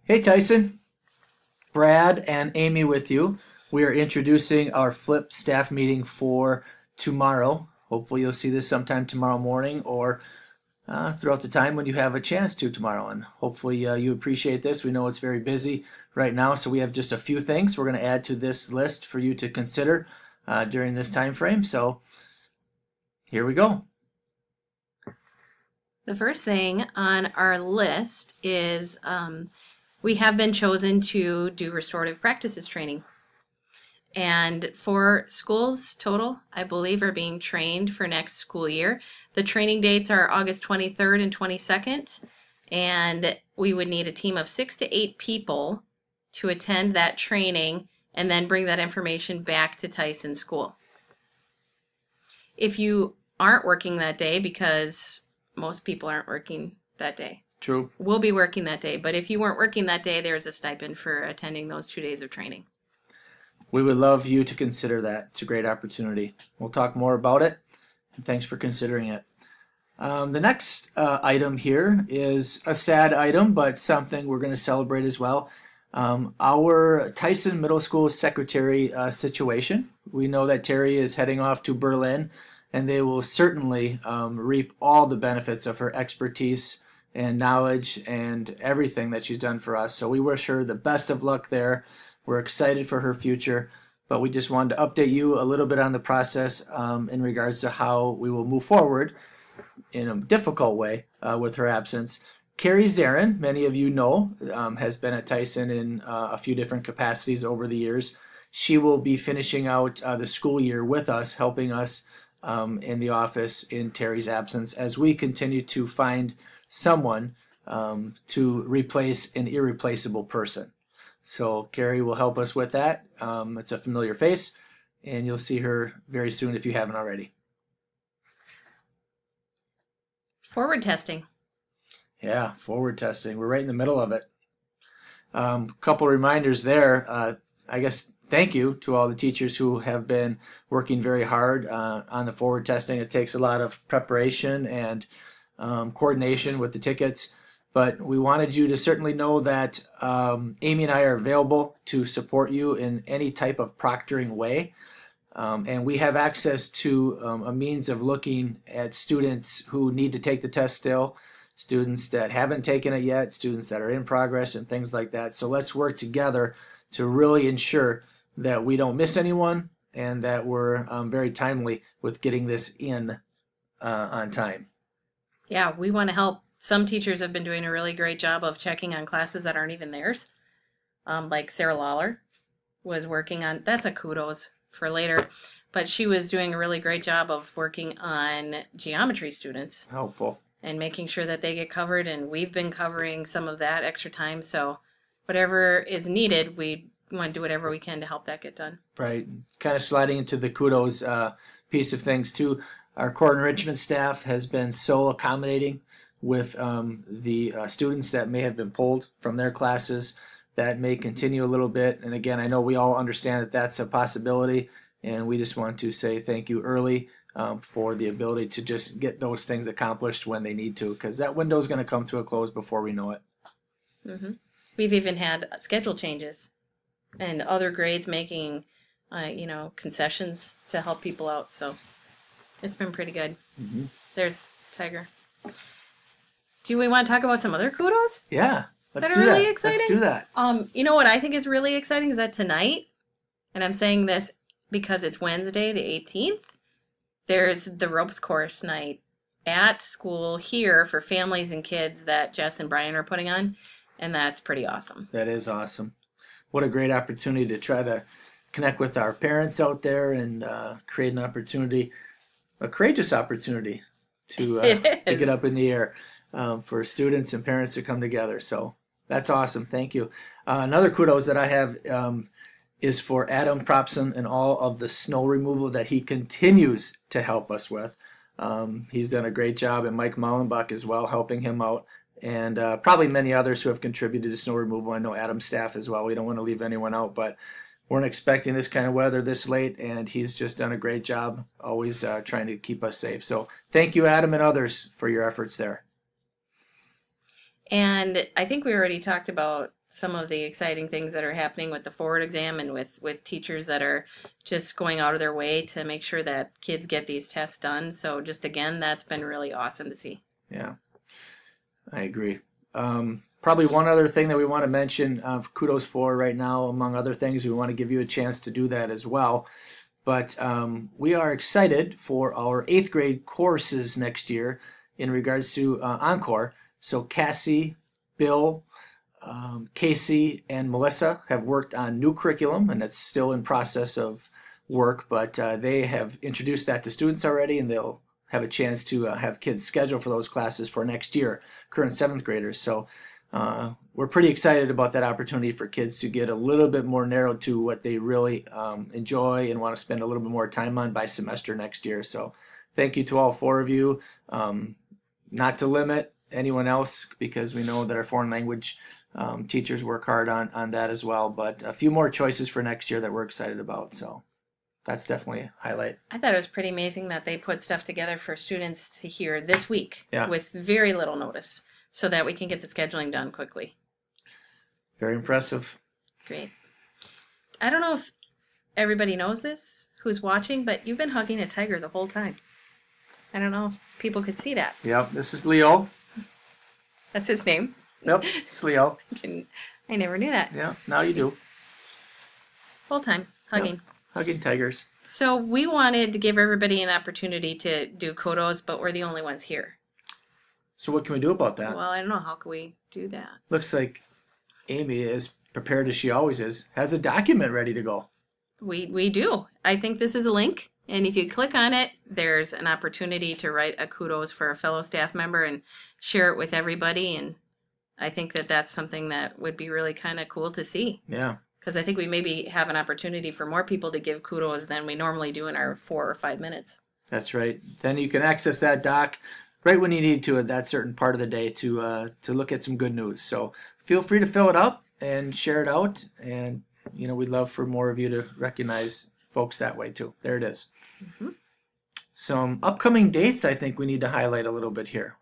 Hey Tyson, Brad and Amy with you. We are introducing our Flip staff meeting for tomorrow. Hopefully you'll see this sometime tomorrow morning or throughout the time when you have a chance to tomorrow. And hopefully you appreciate this. We know it's very busy right now, so we have just a few things we're going to add to this list for you to consider during this time frame. So here we go. The first thing on our list is we have been chosen to do restorative practices training. And 4 schools total, I believe, are being trained for next school year. The training dates are August 23rd and 22nd, and we would need a team of 6 to 8 people to attend that training and then bring that information back to Tyson School. If you aren't working that day, because most people aren't working that day. True. We'll be working that day, but if you weren't working that day, there's a stipend for attending those 2 days of training. We would love you to consider that. It's a great opportunity. We'll talk more about it, and thanks for considering it. The next item here is a sad item, but something we're going to celebrate as well. Our Tyson Middle School secretary situation. We know that Terry is heading off to Berlin, and they will certainly reap all the benefits of her expertise and knowledge and everything that she's done for us. So we wish her the best of luck there. We're excited for her future, but we just wanted to update you a little bit on the process in regards to how we will move forward in a difficult way with her absence. Carrie Zarin, many of you know, has been at Tyson in a few different capacities over the years. She will be finishing out the school year with us, helping us in the office in Terry's absence as we continue to find someone to replace an irreplaceable person. So Carrie will help us with that. It's a familiar face, and you'll see her very soon if you haven't already. Forward testing. Yeah, forward testing. We're right in the middle of it. Couple reminders there. I guess thank you to all the teachers who have been working very hard on the forward testing. It takes a lot of preparation and coordination with the tickets. But we wanted you to certainly know that Amy and I are available to support you in any type of proctoring way. And we have access to a means of looking at students who need to take the test still, students that haven't taken it yet, students that are in progress, and things like that. So let's work together to really ensure that we don't miss anyone and that we're very timely with getting this in on time. Yeah, we want to help. Some teachers have been doing a really great job of checking on classes that aren't even theirs. Like Sarah Lawler was working on, that's a kudos for later, but she was doing a really great job of working on geometry students. Helpful. And making sure that they get covered, and we've been covering some of that extra time. So whatever is needed, we want to do whatever we can to help that get done. Right. Kind of sliding into the kudos piece of things too. Our core enrichment staff has been so accommodating with the students that may have been pulled from their classes. That may continue a little bit. And again, I know we all understand that that's a possibility, and we just want to say thank you early for the ability to just get those things accomplished when they need to, because that window is going to come to a close before we know it. Mm-hmm. We've even had schedule changes and other grades making, concessions to help people out. So it's been pretty good. Mm-hmm. There's Tiger. Do we want to talk about some other kudos? Yeah, let's that do are really that. exciting? Let's do that. You know what I think is really exciting is that tonight, and I'm saying this because it's Wednesday, the 18th, there's the ropes course night at school here for families and kids that Jess and Brian are putting on, and that's pretty awesome. That is awesome. What a great opportunity to try to connect with our parents out there and create an opportunity, a courageous opportunity to get up in the air for students and parents to come together. So that's awesome. Thank you. Another kudos that I have is for Adam Propson and all of the snow removal that he continues to help us with. He's done a great job, and Mike Mullenbach as well, helping him out, and probably many others who have contributed to snow removal. I know Adam's staff as well. We don't want to leave anyone out, but weren't expecting this kind of weather this late, and he's just done a great job, always trying to keep us safe. So thank you, Adam, and others for your efforts there. And I think we already talked about some of the exciting things that are happening with the forward exam and with teachers that are just going out of their way to make sure that kids get these tests done. So just again, that's been really awesome to see. Yeah, I agree. Probably one other thing that we want to mention, kudos for right now, among other things, we want to give you a chance to do that as well. But we are excited for our 8th grade courses next year in regards to Encore. So Cassie, Bill, Casey, and Melissa have worked on new curriculum, and it's still in process of work, but they have introduced that to students already, and they'll have a chance to have kids scheduled for those classes for next year, current 7th graders. So we're pretty excited about that opportunity for kids to get a little bit more narrowed to what they really enjoy and want to spend a little bit more time on by semester next year. So thank you to all 4 of you. Not to limit anyone else, because we know that our foreign language teachers work hard on that as well, but a few more choices for next year that we're excited about. So that's definitely a highlight. I thought it was pretty amazing that they put stuff together for students to hear this week Yeah. with very little notice so that we can get the scheduling done quickly. Very impressive. Great. I don't know if everybody knows this who's watching, but you've been hugging a tiger the whole time. I don't know if people could see that. Yep, this is Leo. That's his name. Yep, it's Leo. I never knew that. Yeah, now you do. Full time hugging. Yep. Hugging tigers. So we wanted to give everybody an opportunity to do kudos, but we're the only ones here. So what can we do about that? Well, I don't know. How can we do that? Looks like Amy, as prepared as she always is, has a document ready to go. We do. I think this is a link, and if you click on it, there's an opportunity to write a kudos for a fellow staff member and share it with everybody, and I think that that's something that would be really kind of cool to see. Yeah. Because I think we maybe have an opportunity for more people to give kudos than we normally do in our 4 or 5 minutes. That's right. Then you can access that doc right when you need to at that certain part of the day to look at some good news. So feel free to fill it up and share it out. And, you know, we'd love for more of you to recognize folks that way too. There it is. Mm-hmm. Some upcoming dates I think we need to highlight a little bit here.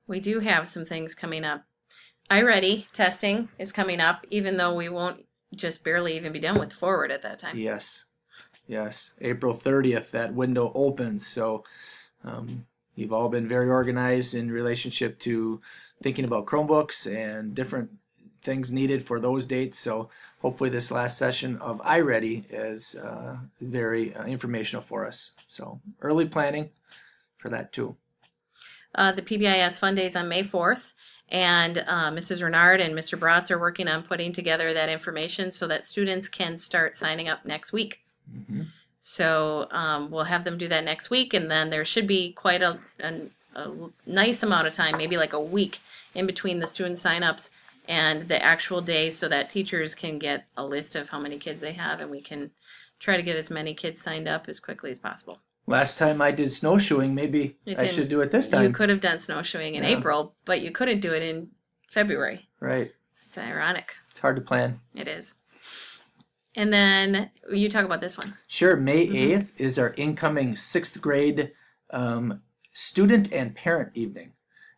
We do have some things coming up. iReady testing is coming up, even though we won't just barely even be done with forward at that time. Yes. Yes. April 30th, that window opens. So you've all been very organized in relationship to thinking about Chromebooks and different things needed for those dates. So hopefully this last session of iReady is very informational for us. So early planning for that too. The PBIS Fun Days on May 4th. And Mrs. Renard and Mr. Bratz are working on putting together that information so that students can start signing up next week. Mm-hmm. So we'll have them do that next week, and then there should be quite a nice amount of time, maybe like a week, in between the student sign-ups and the actual day, so that teachers can get a list of how many kids they have, and we can try to get as many kids signed up as quickly as possible. Last time I did snowshoeing, maybe I should do it this time. You could have done snowshoeing in April, but you couldn't do it in February. Right. It's ironic. It's hard to plan. It is. And then you talk about this one. Sure. May 8th is our incoming 6th grade student and parent evening.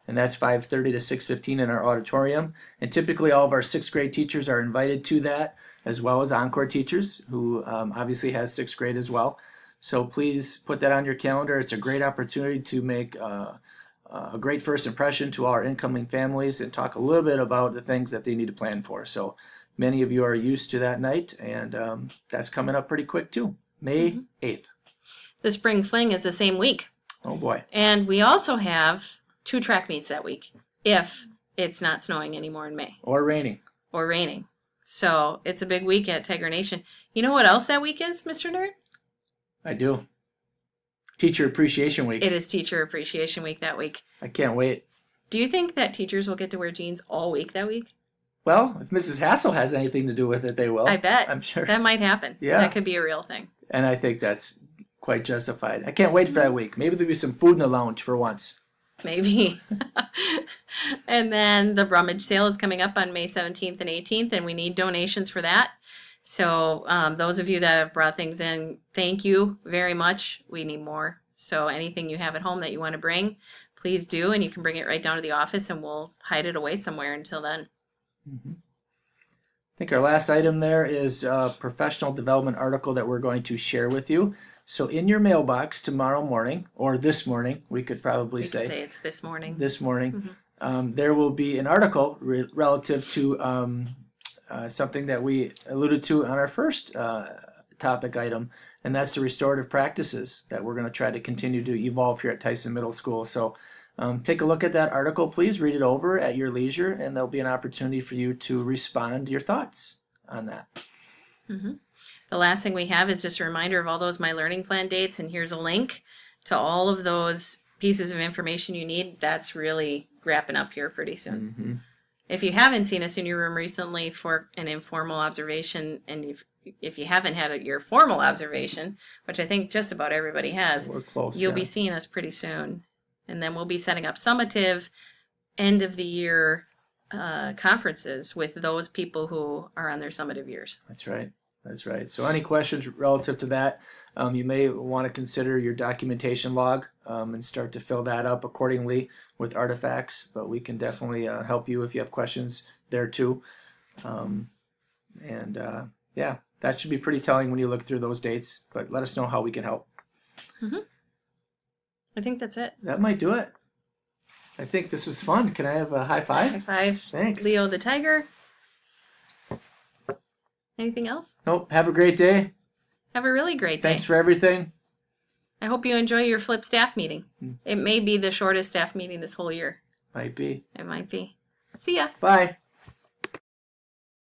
And that's 5:30 to 6:15 in our auditorium. And typically all of our 6th grade teachers are invited to that, as well as Encore teachers, who obviously has 6th grade as well. So please put that on your calendar. It's a great opportunity to make a great first impression to our incoming families and talk a little bit about the things that they need to plan for. So many of you are used to that night, and that's coming up pretty quick too. May 8th. The Spring Fling is the same week. Oh boy. And we also have 2 track meets that week, if it's not snowing anymore in May. Or raining. Or raining. So it's a big week at Tiger Nation. You know what else that week is, Mr. Nerd? I do. Teacher Appreciation Week. It is Teacher Appreciation Week that week. I can't wait. Do you think that teachers will get to wear jeans all week that week? Well, if Mrs. Hassel has anything to do with it, they will. I bet. I'm sure. That might happen. Yeah. That could be a real thing. And I think that's quite justified. I can't wait for that week. Maybe there'll be some food in the lounge for once. Maybe. And then the Rummage Sale is coming up on May 17th and 18th, and we need donations for that. So those of you that have brought things in, thank you very much. We need more. So anything you have at home that you want to bring, please do. And you can bring it right down to the office, and we'll hide it away somewhere until then. Mm-hmm. I think our last item there is a professional development article that we're going to share with you. So in your mailbox tomorrow morning, or this morning, we could probably We could say it's this morning. this morning, there will be an article relative to something that we alluded to on our first topic item, and that's the restorative practices that we're going to try to continue to evolve here at Tyson Middle School. So take a look at that article, please read it over at your leisure, and there'll be an opportunity for you to respond to your thoughts on that. The last thing we have is just a reminder of all those My Learning Plan dates, and here's a link to all of those pieces of information you need. That's really wrapping up here pretty soon. If you haven't seen us in your room recently for an informal observation, and if you haven't had your formal observation, which I think just about everybody has, We're close, you'll yeah. be seeing us pretty soon. And then we'll be setting up summative end of the year conferences with those people who are on their summative years. That's right. That's right. So any questions relative to that, you may want to consider your documentation log and start to fill that up accordingly with artifacts, but we can definitely help you if you have questions there too. Yeah, that should be pretty telling when you look through those dates, but let us know how we can help. I think that's it. That might do it. I think this was fun. Can I have a high five? High five. Thanks. Leo the Tiger. Anything else? Nope. Have a great day. Have a really great day. Thanks for everything. I hope you enjoy your flip staff meeting. It may be the shortest staff meeting this whole year. Might be. It might be. See ya. Bye.